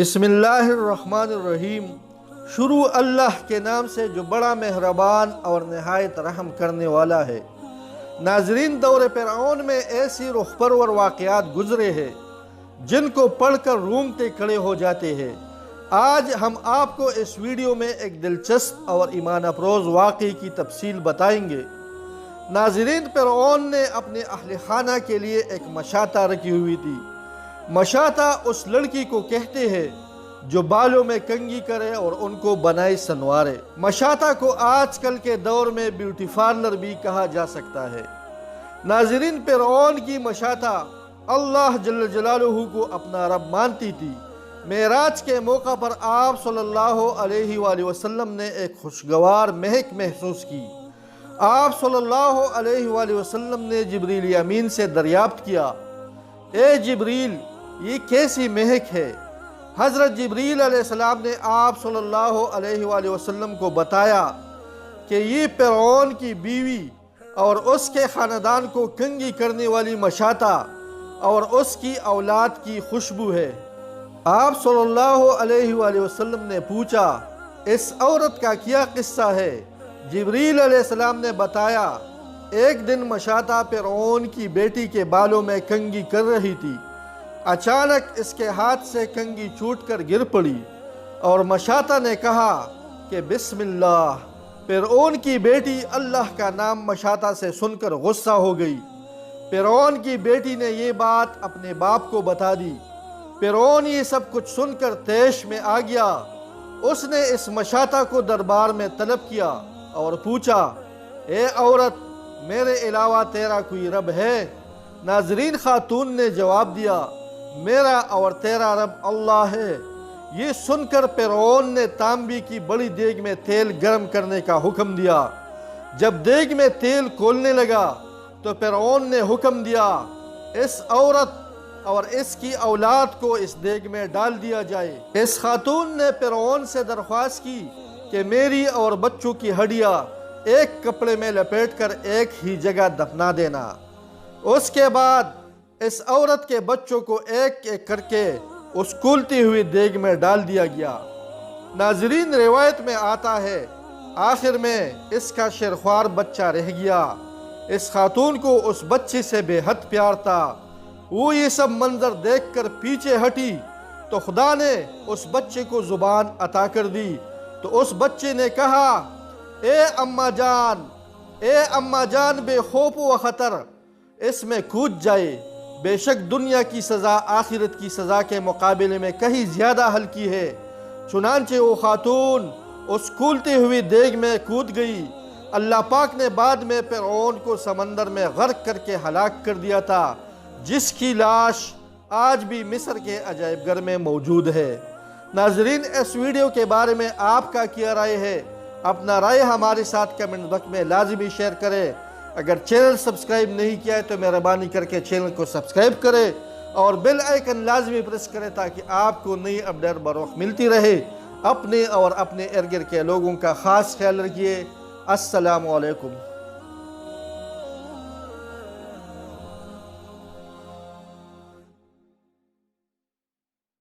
بسم اللہ الرحمن الرحیم۔ شروع اللہ کے نام سے جو بڑا مہربان اور نہایت رحم کرنے والا ہے۔ ناظرین، دور فرعون میں ایسی رخ پرور واقعات گزرے ہیں جن کو پڑھ کر رونگٹے کھڑے ہو جاتے ہیں۔ آج ہم آپ کو اس ویڈیو میں ایک دلچسپ اور ایمان افروز واقعے کی تفصیل بتائیں گے۔ ناظرین، فرعون نے اپنے اہل خانہ کے لیے ایک مشاطہ رکھی ہوئی تھی۔ مشاطہ اس لڑکی کو کہتے ہیں جو بالوں میں کنگھی کرے اور ان کو بنائے سنوارے۔ مشاطہ کو آج کل کے دور میں بیوٹی پارلر بھی کہا جا سکتا ہے۔ ناظرین، فرعون کی مشاطہ اللہ جل جلالہ کو اپنا رب مانتی تھی۔ معراج کے موقع پر آپ صلی اللہ علیہ وآلہ وسلم نے ایک خوشگوار مہک محسوس کی۔ آپ صلی اللہ علیہ وآلہ وسلم نے جبریل امین سے دریافت کیا، اے جبریل، یہ کیسی مہک ہے؟ حضرت جبریل علیہ السلام نے آپ صلی اللہ علیہ وآلہ وسلم کو بتایا کہ یہ فرعون کی بیوی اور اس کے خاندان کو کنگھی کرنے والی مشاطہ اور اس کی اولاد کی خوشبو ہے۔ آپ صلی اللہ علیہ وآلہ وسلم نے پوچھا، اس عورت کا کیا قصہ ہے؟ جبریل علیہ السلام نے بتایا، ایک دن مشاطہ فرعون کی بیٹی کے بالوں میں کنگھی کر رہی تھی۔ اچانک اس کے ہاتھ سے کنگھی چھوٹ کر گر پڑی اور مشاطہ نے کہا کہ بسم اللہ۔ فرعون کی بیٹی اللہ کا نام مشاطہ سے سن کر غصہ ہو گئی۔ فرعون کی بیٹی نے یہ بات اپنے باپ کو بتا دی۔ فرعون یہ سب کچھ سن کر طیش میں آ گیا۔ اس نے اس مشاطہ کو دربار میں طلب کیا اور پوچھا، اے عورت، میرے علاوہ تیرا کوئی رب ہے؟ ناظرین، خاتون نے جواب دیا، میرا اور تیرا رب اللہ ہے۔ یہ سن کر فرعون نے تانبی کی بڑی دیگ میں تیل گرم کرنے کا حکم دیا۔ جب دیگ میں تیل کھولنے لگا تو فرعون نے حکم دیا، اس عورت اور اس کی اولاد کو اس دیگ میں ڈال دیا جائے۔ اس خاتون نے فرعون سے درخواست کی کہ میری اور بچوں کی ہڈیاں ایک کپڑے میں لپیٹ کر ایک ہی جگہ دفنا دینا۔ اس کے بعد اس عورت کے بچوں کو ایک ایک کر کے اس کھولتی ہوئی دیگ میں ڈال دیا گیا۔ ناظرین، روایت میں آتا ہے آخر میں اس کا شیرخوار بچہ رہ گیا۔ اس خاتون کو اس بچے سے بے حد پیار تھا۔ وہ یہ سب منظر دیکھ کر پیچھے ہٹی تو خدا نے اس بچے کو زبان عطا کر دی۔ تو اس بچے نے کہا، اے اماں جان، اے اماں جان، بے خوف و خطر اس میں کود جائے۔ بے شک دنیا کی سزا آخرت کی سزا کے مقابلے میں کہیں زیادہ ہلکی ہے۔ چنانچہ وہ خاتون اس کھولتی ہوئی دیگ میں کود گئی۔ اللہ پاک نے بعد میں فرعون کو سمندر میں غرق کر کے ہلاک کر دیا تھا، جس کی لاش آج بھی مصر کے عجائب گھر میں موجود ہے۔ ناظرین، اس ویڈیو کے بارے میں آپ کا کیا رائے ہے؟ اپنا رائے ہمارے ساتھ کمنٹ باکس میں لازمی شیئر کریں۔ اگر چینل سبسکرائب نہیں کیا ہے تو مہربانی کر کے چینل کو سبسکرائب کریں اور بیل آئیکن لازمی پریس کریں تاکہ آپ کو نئی اپڈیٹ بروقت ملتی رہے۔ اپنے اور اپنے ارد گرد کے لوگوں کا خاص خیال رکھیے۔ السلام علیکم۔